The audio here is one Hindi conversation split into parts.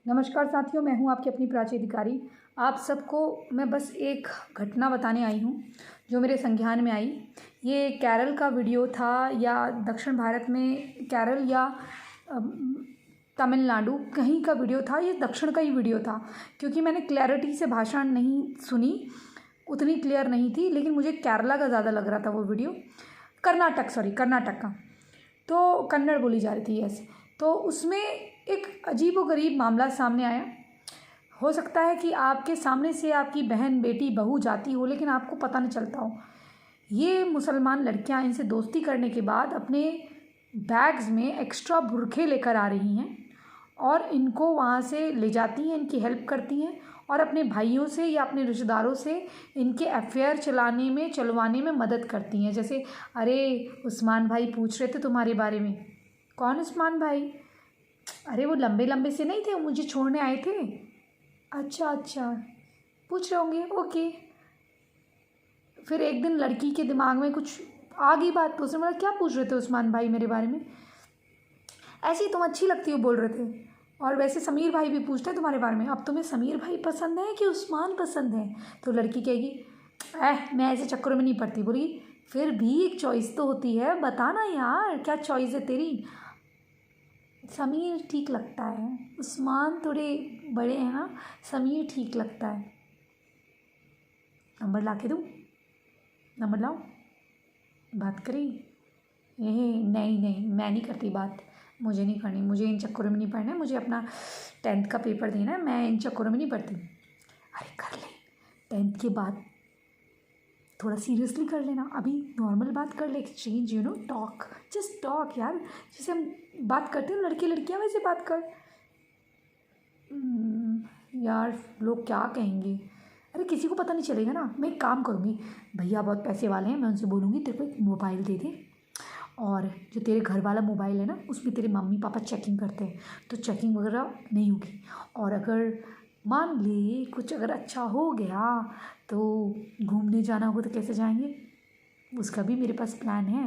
नमस्कार साथियों, मैं हूं आपकी अपनी प्राची अधिकारी। आप सबको मैं बस एक घटना बताने आई हूं जो मेरे संज्ञान में आई। ये केरल का वीडियो था या दक्षिण भारत में केरल या तमिलनाडु कहीं का वीडियो था। ये दक्षिण का ही वीडियो था क्योंकि मैंने क्लैरिटी से भाषा नहीं सुनी, उतनी क्लियर नहीं थी, लेकिन मुझे केरला का ज़्यादा लग रहा था वो वीडियो। कर्नाटक का, तो कन्नड़ बोली जा रही थी ऐसे। तो उसमें एक अजीबोगरीब मामला सामने आया। हो सकता है कि आपके सामने से आपकी बहन, बेटी, बहू जाती हो लेकिन आपको पता नहीं चलता हो। ये मुसलमान लड़कियां इनसे दोस्ती करने के बाद अपने बैग्स में एक्स्ट्रा बुरखे लेकर आ रही हैं और इनको वहाँ से ले जाती हैं, इनकी हेल्प करती हैं और अपने भाइयों से या अपने रिश्तेदारों से इनके अफेयर चलवाने में मदद करती हैं। जैसे, अरे उस्मान भाई पूछ रहे थे तुम्हारे बारे में। कौन उस्मान भाई? अरे वो लंबे लंबे से नहीं थे, मुझे छोड़ने आए थे। अच्छा, पूछ रहे होंगे, ओके। फिर एक दिन लड़की के दिमाग में कुछ आ गई बात, तो उसने बोला क्या पूछ रहे थे उस्मान भाई मेरे बारे में? ऐसी तुम अच्छी लगती हो बोल रहे थे, और वैसे समीर भाई भी पूछते हैं तुम्हारे बारे में। अब तुम्हें समीर भाई पसंद है कि उस्मान पसंद है? तो लड़की कहेगी मैं ऐसे चक्करों में नहीं पड़ती। बोली फिर भी एक चॉइस तो होती है, बताना यार क्या चॉइस है तेरी? समीर ठीक लगता है, उस्मान थोड़े बड़े हैं ना, समीर ठीक लगता है। नंबर ला के दूँ? नंबर लाओ, बात करी? नहीं, मैं नहीं करती बात, मुझे नहीं करनी, मुझे इन चक्करों में नहीं पढ़ना है, मुझे अपना 10th का पेपर देना है, मैं इन चक्करों में नहीं पढ़ती। अरे कर ले, 10th के बाद थोड़ा सीरियसली कर लेना, अभी नॉर्मल बात कर ले, एक्सचेंज टॉक, जस्ट टॉक यार, जैसे हम बात करते हैं लड़के लड़कियां वैसे बात कर। यार लोग क्या कहेंगे? अरे किसी को पता नहीं चलेगा ना। मैं एक काम करूँगी, भैया बहुत पैसे वाले हैं, मैं उनसे बोलूँगी तेरे को एक मोबाइल दे दे, और जो तेरे घर वाला मोबाइल है ना उसमें तेरे मम्मी पापा चेकिंग करते हैं, तो चेकिंग वगैरह नहीं होगी। और अगर मान ले कुछ अगर अच्छा हो गया तो घूमने जाना होगा तो कैसे जाएंगे, उसका भी मेरे पास प्लान है।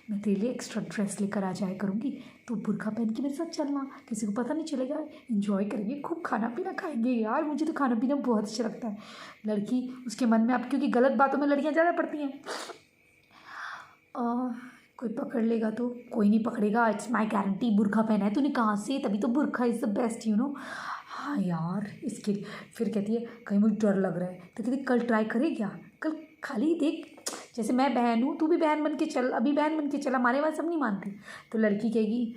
मैं तेरे लिए एक्स्ट्रा ड्रेस लेकर आ जाया करूँगी, तो बुर्खा पहन के मेरे साथ चलना, किसी को पता नहीं चलेगा, एंजॉय करेंगे, खूब खाना पीना खाएंगे। यार मुझे तो खाना पीना बहुत अच्छा लगता है। लड़की उसके मन में, अब क्योंकि गलत बातों में लड़कियाँ ज़्यादा पड़ती हैं, कोई पकड़ लेगा तो? कोई नहीं पकड़ेगा, इट्स माई गारंटी। बुर्खा पहना है तूने, कहाँ से? तभी तो बुर्खा इज़ द बेस्ट हाँ यार, इसके फिर कहती है कहीं मुझे डर लग रहा है, तो कहती कल ट्राई करे क्या? कल खाली देख, जैसे मैं बहन हूँ, तू भी बहन बन के चल, अभी बहन बन के चल, हमारे बात सब नहीं मानती। तो लड़की कहेगी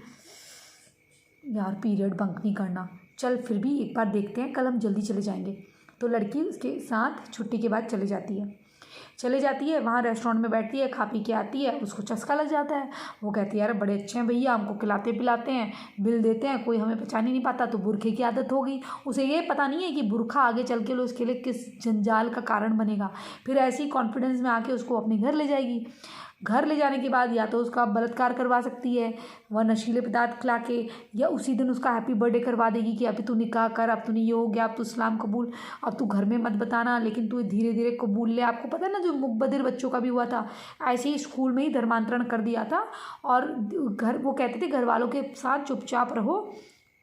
यार पीरियड बंक नहीं करना, चल फिर भी एक बार देखते हैं, कल हम जल्दी चले जाएंगे। तो लड़की उसके साथ छुट्टी के बाद चले जाती है, वहाँ रेस्टोरेंट में बैठती है, खा पी के आती है, उसको चस्का लग जाता है। वो कहती है यार बड़े अच्छे हैं भैया, हमको खिलाते पिलाते हैं, बिल देते हैं, कोई हमें पहचान ही नहीं पाता। तो बुरखे की आदत हो गई, उसे ये पता नहीं है कि बुरखा आगे चल के उसके लिए किस जंजाल का कारण बनेगा। फिर ऐसी कॉन्फिडेंस में आके उसको अपने घर ले जाएगी। घर ले जाने के बाद या तो उसका बलात्कार करवा सकती है वह नशीले पदार्थ खिला के, या उसी दिन उसका हैप्पी बर्थडे करवा देगी कि अभी तू निकाह कर, अब तूने ये हो गया, अब तू इस्लाम कबूल, अब तू घर में मत बताना, लेकिन तू धीरे धीरे कबूल ले। आपको पता है ना जो मुकबदिर बच्चों का भी हुआ था, ऐसे ही स्कूल में ही धर्मांतरण कर दिया था, और वो कहते थे घर वालों के साथ चुपचाप रहो,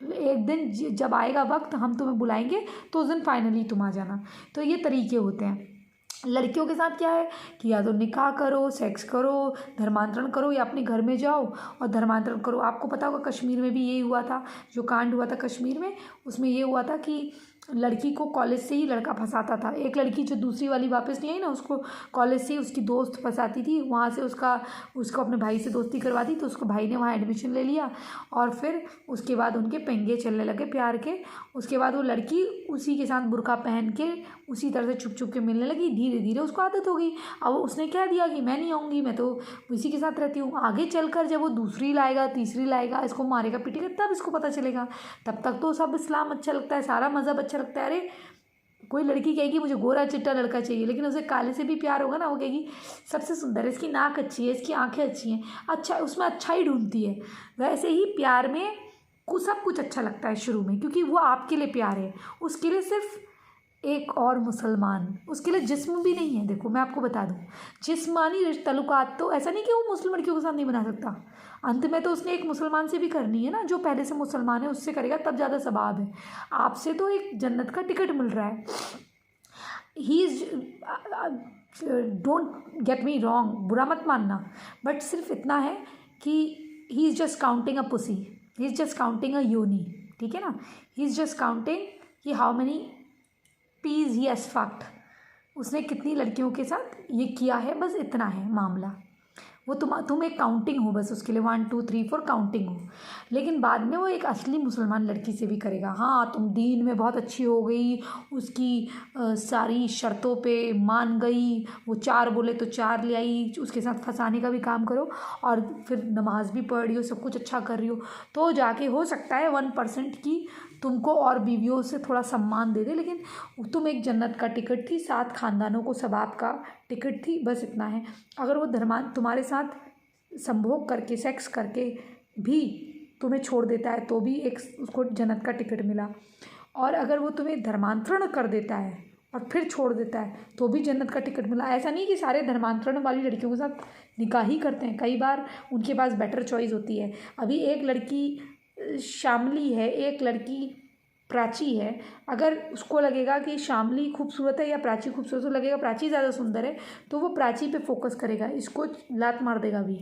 एक दिन जब आएगा वक्त हम तुम्हें बुलाएंगे तो उस दिन फाइनली तुम आ जाना। तो ये तरीके होते हैं। लड़कियों के साथ क्या है कि या तो निकाह करो, सेक्स करो, धर्मांतरण करो, या अपने घर में जाओ और धर्मांतरण करो। आपको पता होगा कश्मीर में भी यही हुआ था, जो कांड हुआ था कश्मीर में, उसमें ये हुआ था कि लड़की को कॉलेज से ही लड़का फंसाता था। एक लड़की जो दूसरी वाली वापस नहीं आई ना, उसको कॉलेज से ही उसकी दोस्त फंसाती थी, वहाँ से उसको अपने भाई से दोस्ती करवा दी, तो उसको भाई ने वहाँ एडमिशन ले लिया, और फिर उसके बाद उनके पेंगे चलने लगे प्यार के। उसके बाद वो लड़की उसी के साथ बुर्का पहन के उसी तरह से छुप छुप के मिलने लगी, धीरे धीरे उसको आदत हो गई। अब उसने कह दिया कि मैं नहीं आऊँगी, मैं तो उसी के साथ रहती हूँ। आगे चलकर जब वो दूसरी लाएगा, तीसरी लाएगा, इसको मारेगा पीटेगा, तब इसको पता चलेगा। तब तक तो सब इस्लाम अच्छा लगता है, सारा मज़हब अच्छा लगता है। अरे कोई लड़की कहेगी मुझे गोरा चिट्टा लड़का चाहिए, लेकिन उसे काले से भी प्यार होगा ना, वो कहेगी सबसे सुंदर है, इसकी नाक अच्छी है, इसकी आंखें अच्छी हैं, अच्छा, उसमें अच्छा ही ढूंढती है। वैसे ही प्यार में सब कुछ अच्छा लगता है शुरू में, क्योंकि वो आपके लिए प्यार है, उसके लिए सिर्फ एक और मुसलमान, उसके लिए जिस्म भी नहीं है। देखो मैं आपको बता दूं, जिस्मानी तल्लुकात तो ऐसा नहीं कि वो मुस्लिम लड़कियों के साथ नहीं बना सकता, अंत में तो उसने एक मुसलमान से भी करनी है ना, जो पहले से मुसलमान है उससे करेगा तब ज़्यादा सवाब है। आपसे तो एक जन्नत का टिकट मिल रहा है। He is, don't get me wrong, बुरा मत मानना, बट सिर्फ इतना है कि he is just counting a pussy, he is just counting a योनी, ठीक है ना। ही इज़ जस्ट काउंटिंग कि how many pees he has fucked, उसने कितनी लड़कियों के साथ ये किया है, बस इतना है मामला। वो तुम एक काउंटिंग हो, बस उसके लिए 1 2 3 4 काउंटिंग हो। लेकिन बाद में वो एक असली मुसलमान लड़की से भी करेगा। हाँ, तुम दीन में बहुत अच्छी हो गई, उसकी सारी शर्तों पे मान गई, वो 4 बोले तो 4 ले आई, उसके साथ फंसाने का भी काम करो और फिर नमाज भी पढ़ रही हो, सब कुछ अच्छा कर रही हो, तो जाके हो सकता है 1% की तुमको और बीवियों से थोड़ा सम्मान दे दे। लेकिन तुम एक जन्नत का टिकट थी, 7 खानदानों को सवाब का टिकट थी, बस इतना है। अगर वो तुम्हारे साथ संभोग करके, सेक्स करके भी तुम्हें छोड़ देता है तो भी एक उसको जन्नत का टिकट मिला, और अगर वो तुम्हें धर्मांतरण कर देता है और फिर छोड़ देता है तो भी जन्नत का टिकट मिला। ऐसा नहीं कि सारे धर्मांतरण वाली लड़कियों के साथ निकाह ही करते हैं, कई बार उनके पास बेटर चॉइस होती है। अभी एक लड़की शामली है, एक लड़की प्राची है, अगर उसको लगेगा कि शामली खूबसूरत है या प्राची खूबसूरत, तो लगेगा प्राची ज़्यादा सुंदर है, तो वो प्राची पे फोकस करेगा, इसको लात मार देगा भी,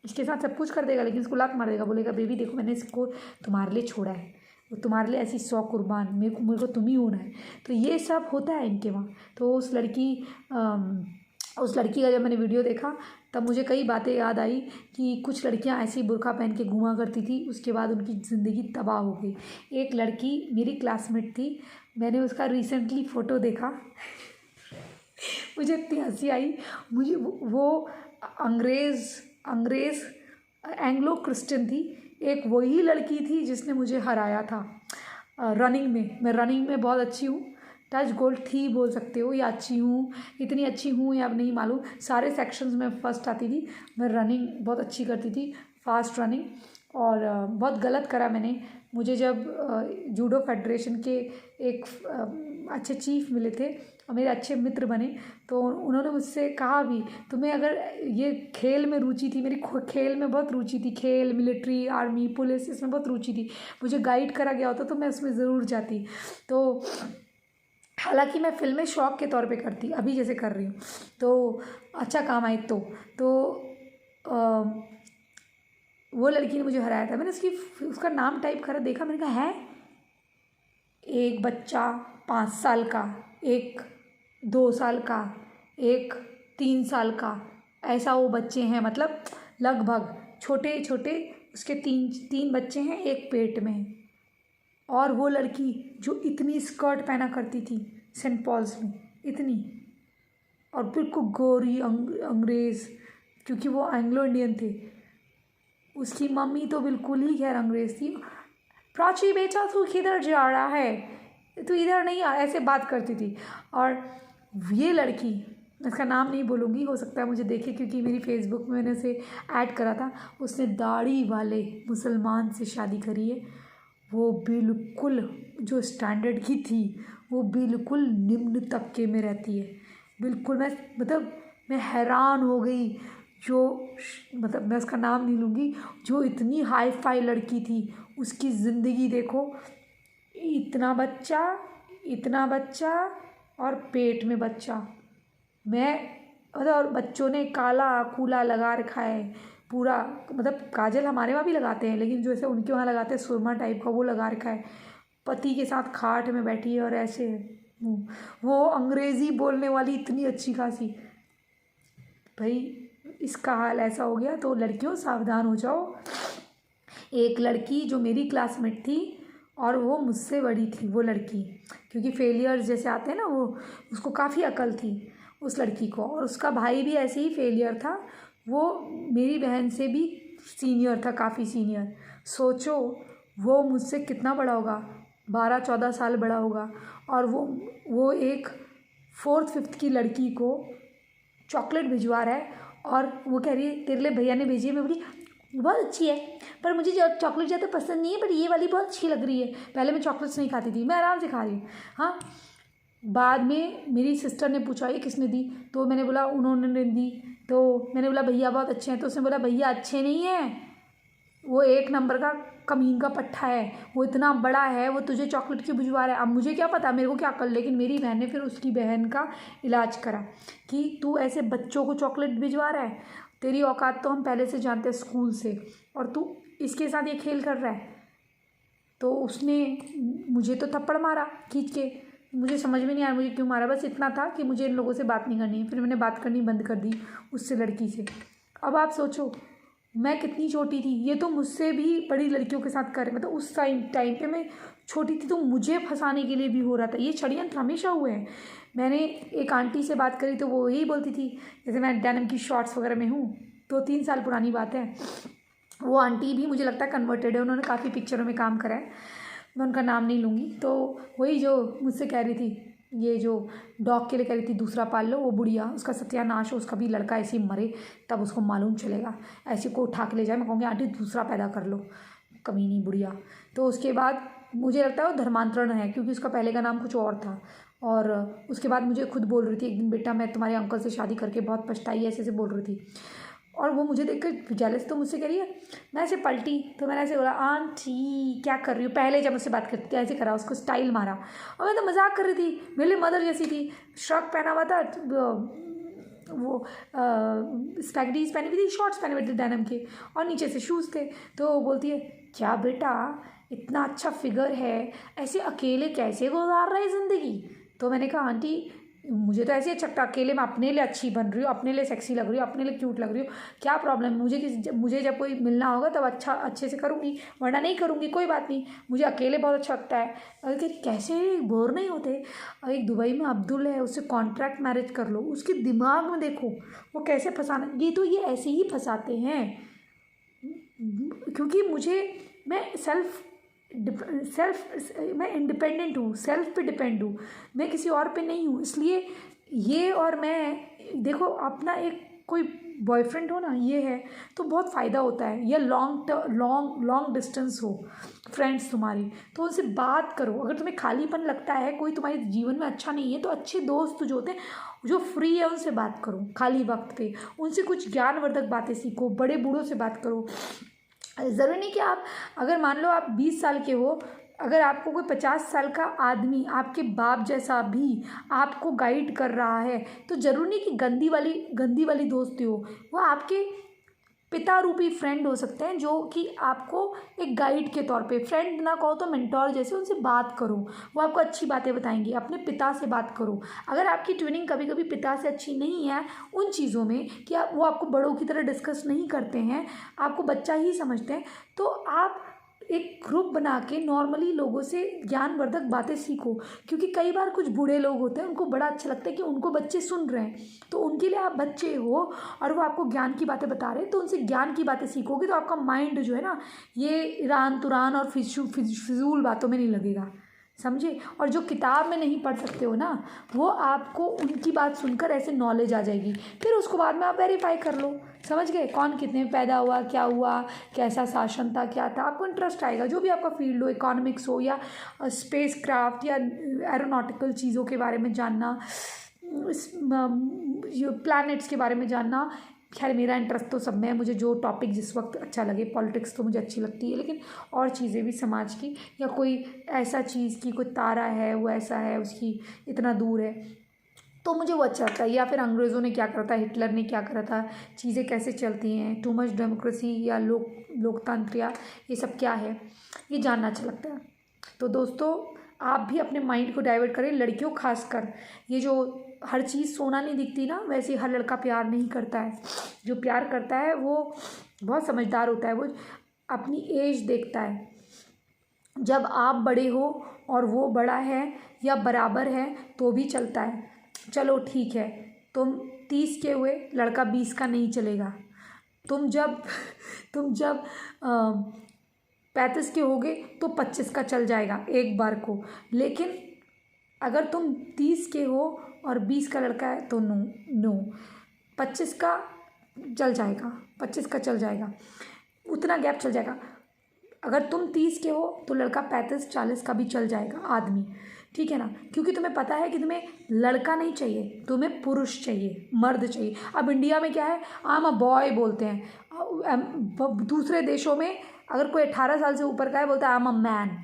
इसके साथ सब कुछ कर देगा, लेकिन इसको लात मार देगा, बोलेगा बेबी देखो मैंने इसको तुम्हारे लिए छोड़ा है, वो तुम्हारे लिए ऐसी 100 कुर्बान, मेरे को तुम ही होना है। तो ये सब होता है इनके वहाँ। तो उस लड़की का जब मैंने वीडियो देखा तब मुझे कई बातें याद आई कि कुछ लड़कियां ऐसी बुर्का पहन के घूमा करती थी, उसके बाद उनकी ज़िंदगी तबाह हो गई। एक लड़की मेरी क्लासमेट थी, मैंने उसका रिसेंटली फ़ोटो देखा मुझे इतनी हंसी आई। मुझे वो अंग्रेज़ एंग्लो क्रिश्चियन थी, एक वही लड़की थी जिसने मुझे हराया था रनिंग में। मैं रनिंग में बहुत अच्छी हूँ, टच गोल्ड थी बोल सकते हो, या अच्छी हूँ, इतनी अच्छी हूँ या अब नहीं मालूम, सारे सेक्शंस में फर्स्ट आती थी। मैं रनिंग बहुत अच्छी करती थी, फास्ट रनिंग, और बहुत गलत करा मैंने। मुझे जब जूडो फेडरेशन के एक अच्छे चीफ मिले थे और मेरे अच्छे मित्र बने, तो उन्होंने मुझसे कहा भी तुम्हें अगर ये खेल में रुचि थी, मेरी खेल में बहुत रुचि थी, खेल, मिलिट्री, आर्मी, पुलिस, इसमें बहुत रुचि थी, मुझे गाइड करा गया होता तो मैं उसमें ज़रूर जाती। तो हालांकि मैं फिल्में शौक़ के तौर पे करती, अभी जैसे कर रही हूँ, तो अच्छा काम आए। तो वो लड़की ने मुझे हराया था। मैंने उसका नाम टाइप करा, देखा, मैंने कहा है एक बच्चा 5 साल का, एक 2 साल का, एक 3 साल का, ऐसा वो बच्चे हैं, मतलब लगभग छोटे छोटे उसके 3 बच्चे हैं, एक पेट में है। और वो लड़की जो इतनी स्कर्ट पहना करती थी सेंट पॉल्स में, इतनी, और बिल्कुल गोरी अंग्रेज़, क्योंकि वो एंग्लो इंडियन थे, उसकी मम्मी तो बिल्कुल ही खैर अंग्रेज़ थी। प्राची बेटा तू किधर जा रहा है, तू इधर नहीं आ, ऐसे बात करती थी। और ये लड़की, मैं इसका नाम नहीं बोलूँगी, हो सकता है मुझे देखे क्योंकि मेरी फेसबुक में मैंने उसे ऐड करा था, उसने दाढ़ी वाले मुसलमान से शादी करी है। वो बिल्कुल जो स्टैंडर्ड की थी वो बिल्कुल निम्न तबके में रहती है, बिल्कुल। मैं हैरान हो गई, जो मतलब मैं उसका नाम नहीं लूँगी, जो इतनी हाई फाई लड़की थी, उसकी ज़िंदगी देखो, इतना बच्चा और पेट में बच्चा। और बच्चों ने काला कूला लगा रखा है पूरा, मतलब काजल हमारे वहाँ भी लगाते हैं, लेकिन जो ऐसे उनके वहाँ लगाते हैं सुरमा टाइप का, वो लगा रखा है, पति के साथ खाट में बैठी है और ऐसे वो अंग्रेज़ी बोलने वाली इतनी अच्छी खासी। भाई इसका हाल ऐसा हो गया, तो लड़कियों सावधान हो जाओ। एक लड़की जो मेरी क्लासमेट थी और वो मुझसे बड़ी थी, वो लड़की, क्योंकि फेलियर्स जैसे आते हैं ना, वो उसको काफ़ी अकल थी उस लड़की को, और उसका भाई भी ऐसे ही फेलियर था, वो मेरी बहन से भी सीनियर था, काफ़ी सीनियर। सोचो वो मुझसे कितना बड़ा होगा, 12-14 साल बड़ा होगा, और वो एक 4th 5th की लड़की को चॉकलेट भिजवा रहा है, और वो कह रही है तेरे लिए भैया ने भेजी है। मैं बोली बहुत अच्छी है, पर मुझे चॉकलेट ज़्यादा पसंद नहीं है, पर ये वाली बहुत अच्छी लग रही है। पहले मैं चॉकलेट्स नहीं खाती थी, मैं आराम से खा रही हूँ। हाँ, बाद में मेरी सिस्टर ने पूछा ये किसने दी, तो मैंने बोला उन्होंने दी। तो मैंने बोला भैया बहुत अच्छे हैं, तो उसने बोला भैया अच्छे नहीं हैं, वो एक नंबर का कमीन का पट्टा है, वो इतना बड़ा है, वो तुझे चॉकलेट क्यों भिजवा रहा है। अब मुझे क्या पता, मेरे को क्या कर, लेकिन मेरी बहन ने फिर उसकी बहन का इलाज करा कि तू ऐसे बच्चों को चॉकलेट भिजवा रहा है, तेरी औकात तो हम पहले से जानते हैं स्कूल से, और तू इसके साथ ये खेल कर रहा है। तो उसने मुझे तो थप्पड़ मारा खींच के, मुझे समझ में नहीं आया मुझे क्यों मारा, बस इतना था कि मुझे इन लोगों से बात नहीं करनी है। फिर मैंने बात करनी बंद कर दी उससे, लड़की से। अब आप सोचो मैं कितनी छोटी थी, ये तो मुझसे भी बड़ी लड़कियों के साथ करे, मतलब उस टाइम पे मैं छोटी थी, तो मुझे फंसाने के लिए भी हो रहा था। ये षड्यंत्र हमेशा हुए हैं। मैंने एक आंटी से बात करी तो वो यही बोलती थी, जैसे मैं डेनिम की शॉर्ट्स वगैरह में हूँ, 2-3 साल पुरानी बात है। वो आंटी भी मुझे लगता है कन्वर्टेड है, उन्होंने काफ़ी पिक्चरों में काम करा है, मैं उनका नाम नहीं लूँगी। तो वही जो मुझसे कह रही थी, ये जो डॉग के लिए कह रही थी दूसरा पाल लो, वो बुढ़िया, उसका सत्यानाश हो, उसका भी लड़का ऐसे ही मरे तब उसको मालूम चलेगा। ऐसे को उठा के ले जाए, मैं कहूँगी आंटी दूसरा पैदा कर लो, कमीनी बुढ़िया। तो उसके बाद मुझे लगता है वो धर्मांतरण है, क्योंकि उसका पहले का नाम कुछ और था। और उसके बाद मुझे खुद बोल रही थी एक दिन, बेटा मैं तुम्हारे अंकल से शादी करके बहुत पछताई, ऐसे ऐसे बोल रही थी। और वो मुझे देखकर जेलस, तो मुझसे कह रही है, मैं ऐसे पलटी तो मैंने ऐसे बोला आंटी क्या कर रही हो, पहले जब मुझसे बात करती थी ऐसे करा, उसको स्टाइल मारा, और मैं तो मजाक कर रही थी, मेरे लिए मदर जैसी थी। श्रग पहना हुआ था, वो स्पैगेटीज पहनी हुई थी, शॉर्ट्स पहने हुए थे डेनिम के, और नीचे से शूज़ थे। तो वो बोलती है क्या बेटा इतना अच्छा फिगर है, ऐसे अकेले कैसे गुजार रहे ज़िंदगी। तो मैंने कहा आंटी मुझे तो ऐसे अच्छा लगता, अकेले मैं अपने लिए अच्छी बन रही हूँ, अपने लिए सेक्सी लग रही हूँ, अपने लिए क्यूट लग रही हूँ, क्या प्रॉब्लम है मुझे जब कोई मिलना होगा तब अच्छे से करूँगी, वरना नहीं करूँगी, कोई बात नहीं, मुझे अकेले बहुत अच्छा लगता है। अगर कैसे बोर नहीं होते। एक दुबई में अब्दुल है, उससे कॉन्ट्रैक्ट मैरिज कर लो, उसके दिमाग में देखो वो कैसे फंसाना, ये ऐसे ही फंसाते हैं। क्योंकि मैं मैं इंडिपेंडेंट हूँ, सेल्फ पे डिपेंड हूँ, मैं किसी और पे नहीं हूँ। इसलिए ये, और मैं देखो अपना एक कोई बॉयफ्रेंड हो ना, ये है तो बहुत फ़ायदा होता है, या लॉन्ग डिस्टेंस हो फ्रेंड्स तुम्हारी, तो उनसे बात करो। अगर तुम्हें खालीपन लगता है, कोई तुम्हारे जीवन में अच्छा नहीं है, तो अच्छे दोस्त जो होते हैं जो फ्री है उनसे बात करो, खाली वक्त पे उनसे कुछ ज्ञानवर्धक बातें सीखो, बड़े बूढ़ों से बात करो। ज़रूरी नहीं कि आप, अगर मान लो आप 20 साल के हो, अगर आपको कोई 50 साल का आदमी आपके बाप जैसा भी आपको गाइड कर रहा है, तो ज़रूरी नहीं कि गंदी वाली दोस्ती हो, वो आपके पिता रूपी फ्रेंड हो सकते हैं, जो कि आपको एक गाइड के तौर पे, फ्रेंड ना कहो तो मेंटोर जैसे, उनसे बात करो, वो आपको अच्छी बातें बताएंगे। अपने पिता से बात करो। अगर आपकी ट्यूनिंग कभी कभी पिता से अच्छी नहीं है उन चीज़ों में कि वो आपको बड़ों की तरह डिस्कस नहीं करते हैं, आपको बच्चा ही समझते हैं, तो आप एक ग्रुप बना के नॉर्मली लोगों से ज्ञानवर्धक बातें सीखो। क्योंकि कई बार कुछ बूढ़े लोग होते हैं, उनको बड़ा अच्छा लगता है कि उनको बच्चे सुन रहे हैं, तो उनके लिए आप बच्चे हो और वो आपको ज्ञान की बातें बता रहे हैं, तो उनसे ज्ञान की बातें सीखोगे, तो आपका माइंड जो है ना, ये ईरान तुरान और फिजूल बातों में नहीं लगेगा, समझे। और जो किताब में नहीं पढ़ सकते हो ना, वो आपको उनकी बात सुनकर ऐसे नॉलेज आ जाएगी, फिर उसको बाद में आप वेरीफाई कर लो, समझ गए, कौन कितने में पैदा हुआ, क्या हुआ, कैसा शासन था, क्या था, आपको इंटरेस्ट आएगा। जो भी आपका फील्ड हो, इकोनॉमिक्स हो या स्पेस क्राफ्ट या एरोनॉटिकल चीज़ों के बारे में जानना, प्लैनेट्स के बारे में जानना, खैर मेरा इंटरेस्ट तो सब में है, मुझे जो टॉपिक जिस वक्त अच्छा लगे, पॉलिटिक्स तो मुझे अच्छी लगती है, लेकिन और चीज़ें भी समाज की, या कोई ऐसा चीज़ की कोई तारा है वो ऐसा है, उसकी इतना दूर है, तो मुझे वो अच्छा लगता है। या फिर अंग्रेज़ों ने क्या करा था, हिटलर ने क्या करा था, चीज़ें कैसे चलती हैं, टू मच डेमोक्रेसी या लोकतंत्र, या ये सब क्या है, ये जानना अच्छा लगता है। तो दोस्तों आप भी अपने माइंड को डाइवर्ट करें, लड़कियों खासकर, ये जो हर चीज़ सोना नहीं दिखती ना, वैसे हर लड़का प्यार नहीं करता है। जो प्यार करता है वो बहुत समझदार होता है, वो अपनी एज देखता है। जब आप बड़े हो और वो बड़ा है या बराबर है तो भी चलता है। चलो ठीक है, तुम 30 के हुए, लड़का 20 का नहीं चलेगा। तुम जब 35 के होगे तो 25 का चल जाएगा एक बार को, लेकिन अगर तुम 30 के हो और 20 का लड़का है तो नो 25 का चल जाएगा, 25 का चल जाएगा, उतना गैप चल जाएगा। अगर तुम 30 के हो तो लड़का 35-40 का भी चल जाएगा आदमी, ठीक है ना, क्योंकि तुम्हें पता है कि तुम्हें लड़का नहीं चाहिए, तुम्हें पुरुष चाहिए, मर्द चाहिए। अब इंडिया में क्या है, आई एम अ बॉय बोलते हैं। दूसरे देशों में अगर कोई 18 साल से ऊपर का है बोलता है I am a man,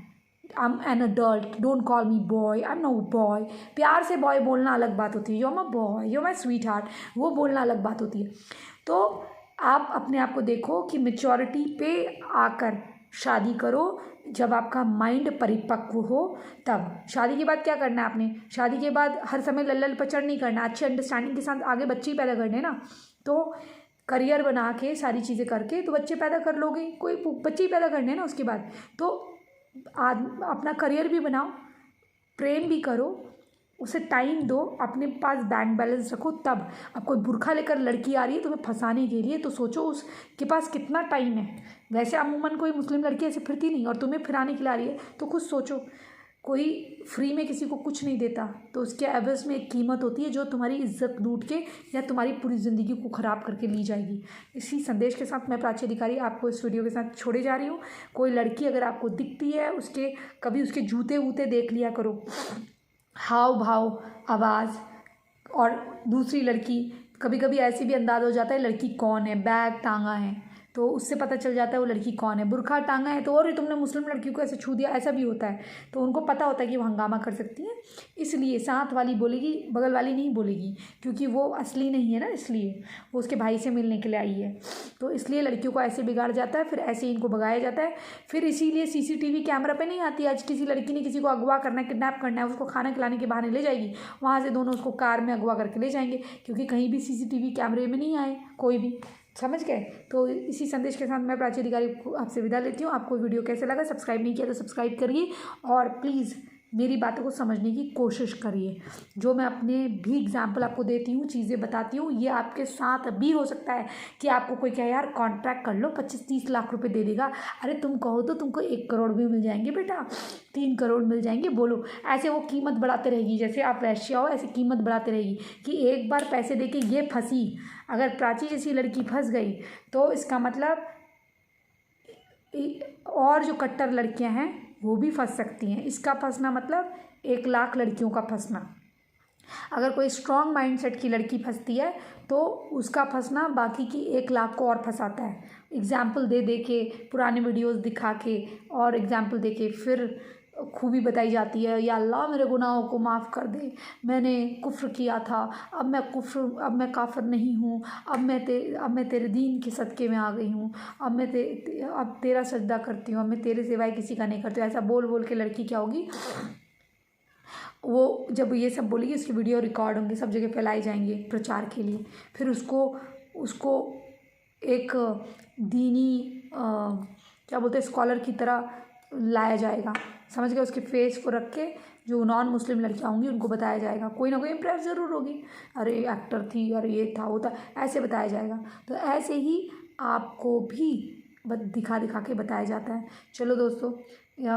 I am an adult, don't call me boy, I am no boy. प्यार से बॉय बोलना अलग बात होती है, you am a boy, you my sweetheart, वो बोलना अलग बात होती है। तो आप अपने आप को देखो कि मेच्योरिटी पे आकर शादी करो, जब आपका माइंड परिपक्व हो तब। शादी के बाद क्या करना है आपने, शादी के बाद हर समय लल्लल पचड़ नहीं करना, अच्छे अंडरस्टैंडिंग के साथ आगे बच्चे ही पैदा करने ना। तो करियर बना के सारी चीज़ें करके तो बच्चे पैदा कर लोगे, कोई बच्चे ही पैदा करने ना उसके बाद। तो अपना करियर भी बनाओ, प्रेम भी करो, उसे टाइम दो, अपने पास बैंक बैलेंस रखो तब। अब कोई बुरखा लेकर लड़की आ रही है तुम्हें फंसाने के लिए, तो सोचो उसके पास कितना टाइम है। वैसे अमूमन कोई मुस्लिम लड़की ऐसे फिरती नहीं, और तुम्हें फिराने के लिए आ रही है, तो खुद सोचो, कोई फ्री में किसी को कुछ नहीं देता, तो उसके एवज में एक कीमत होती है जो तुम्हारी इज्जत लूट के या तुम्हारी पूरी ज़िंदगी को ख़राब करके ली जाएगी। इसी संदेश के साथ मैं प्राची अधिकारी आपको इस वीडियो के साथ छोड़े जा रही हूँ। कोई लड़की अगर आपको दिखती है, कभी उसके जूते वूते देख लिया करो, हाव भाव, आवाज़। और दूसरी लड़की, कभी कभी ऐसे भी अंदाज़ हो जाता है लड़की कौन है, बैग टांगा है तो उससे पता चल जाता है वो लड़की कौन है। बुरखा टांगा है तो और तुमने मुस्लिम लड़कियों को ऐसे छू दिया, ऐसा भी होता है, तो उनको पता होता है कि वो हंगामा कर सकती हैं, इसलिए साथ वाली बोलेगी, बगल वाली नहीं बोलेगी, क्योंकि वो असली नहीं है ना, इसलिए वो उसके भाई से मिलने के लिए आई है। तो इसलिए लड़कियों को ऐसे बिगाड़ जाता है, फिर ऐसे ही इनको भगाया जाता है। फिर इसीलिए CCTV कैमरा पे नहीं आती, आज किसी लड़की ने किसी को अगवा करना है, किडनैप करना है, उसको खाना खिलाने के बहाने ले जाएगी, वहाँ से दोनों उसको कार में अगवा करके ले जाएंगे, क्योंकि कहीं भी CCTV कैमरे में नहीं आए कोई भी, समझ गए। तो इसी संदेश के साथ मैं प्राची अधिकारी को आपसे विदा लेती हूँ। आपको वीडियो कैसे लगा, सब्सक्राइब नहीं किया तो सब्सक्राइब करिए, और प्लीज़ मेरी बातों को समझने की कोशिश करिए। जो मैं अपने भी एग्जाम्पल आपको देती हूँ, चीज़ें बताती हूँ, ये आपके साथ भी हो सकता है कि आपको कोई कहे यार कॉन्ट्रैक्ट कर लो, 25-30 लाख रुपए दे देगा, अरे तुम कहो तो तुमको 1 करोड़ भी मिल जाएंगे बेटा, 3 करोड़ मिल जाएंगे, बोलो। ऐसे वो कीमत बढ़ाते रहेगी, जैसे आप वैश्या हो ऐसे कीमत बढ़ाते रहेगी कि एक बार पैसे दे के ये फंसी। अगर प्राची जैसी लड़की फंस गई तो इसका मतलब और जो कट्टर लड़कियां हैं वो भी फंस सकती हैं। इसका फंसना मतलब 1 लाख लड़कियों का फंसना। अगर कोई स्ट्रॉन्ग माइंडसेट की लड़की फंसती है तो उसका फंसना बाकी की 1 लाख को और फंसाता है। एग्जाम्पल दे दे के, पुराने वीडियोस दिखा के और एग्जाम्पल दे के फिर खूबी बताई जाती है, या अल्लाह मेरे गुनाहों को माफ़ कर दे, मैंने कुफ्र किया था, अब मैं काफिर नहीं हूँ, अब मैं तेरे दीन के सदक़े में आ गई हूँ, अब तेरा सजदा करती हूँ, अब मैं तेरे सिवाय किसी का नहीं करती हूँ। ऐसा बोल बोल के लड़की क्या होगी, वो जब ये सब बोलेगी उसकी वीडियो रिकॉर्ड होंगे, सब जगह फैलाई जाएंगे प्रचार के लिए, फिर उसको एक दीनी क्या बोलते हैं स्कॉलर की तरह लाया जाएगा, समझ गए। उसके फेस को रख के जो नॉन मुस्लिम लड़कियाँ होंगी उनको बताया जाएगा, कोई ना कोई इम्प्रेस ज़रूर होगी, अरे एक्टर थी, अरे ये था वो था, ऐसे बताया जाएगा। तो ऐसे ही आपको भी दिखा दिखा के बताया जाता है। चलो दोस्तों,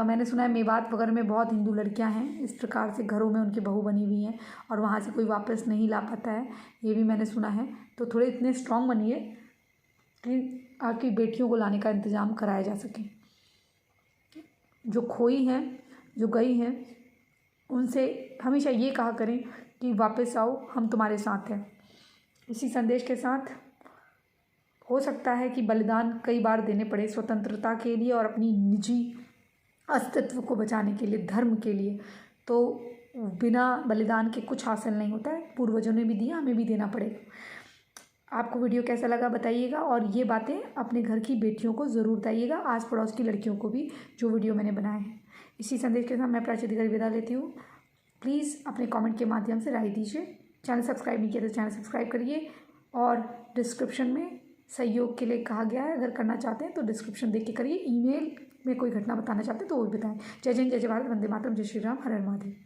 मैंने सुना है मेवात वगैरह में बहुत हिंदू लड़कियां हैं, इस प्रकार से घरों में उनकी बहू बनी हुई हैं और वहाँ से कोई वापस नहीं ला पाता है, ये भी मैंने सुना है। तो थोड़े इतने स्ट्रांग बनिए कि आपकी बेटियों को लाने का इंतज़ाम कराया जा सके। जो खोई हैं, जो गई हैं, उनसे हमेशा ये कहा करें कि वापस आओ, हम तुम्हारे साथ हैं। इसी संदेश के साथ हो सकता है कि बलिदान कई बार देने पड़े स्वतंत्रता के लिए और अपनी निजी अस्तित्व को बचाने के लिए, धर्म के लिए, तो बिना बलिदान के कुछ हासिल नहीं होता है। पूर्वजों ने भी दिया, हमें भी देना पड़ेगा। आपको वीडियो कैसा लगा बताइएगा, और ये बातें अपने घर की बेटियों को ज़रूर बताइएगा, आस पड़ोस की लड़कियों को भी, जो वीडियो मैंने बनाए हैं। इसी संदेश के साथ मैं प्राची अधिकारी विदा लेती हूँ। प्लीज़ अपने कमेंट के माध्यम से राय दीजिए। चैनल सब्सक्राइब नहीं किया तो चैनल सब्सक्राइब करिए, और डिस्क्रिप्शन में सहयोग के लिए कहा गया है, अगर करना चाहते हैं तो डिस्क्रिप्शन देख के करिए। ईमेल में कोई घटना बताना चाहते हैं तो वो भी बताएं। जय जय भारत, वंदे मातरम, जय श्री राम, हर हर महादेव।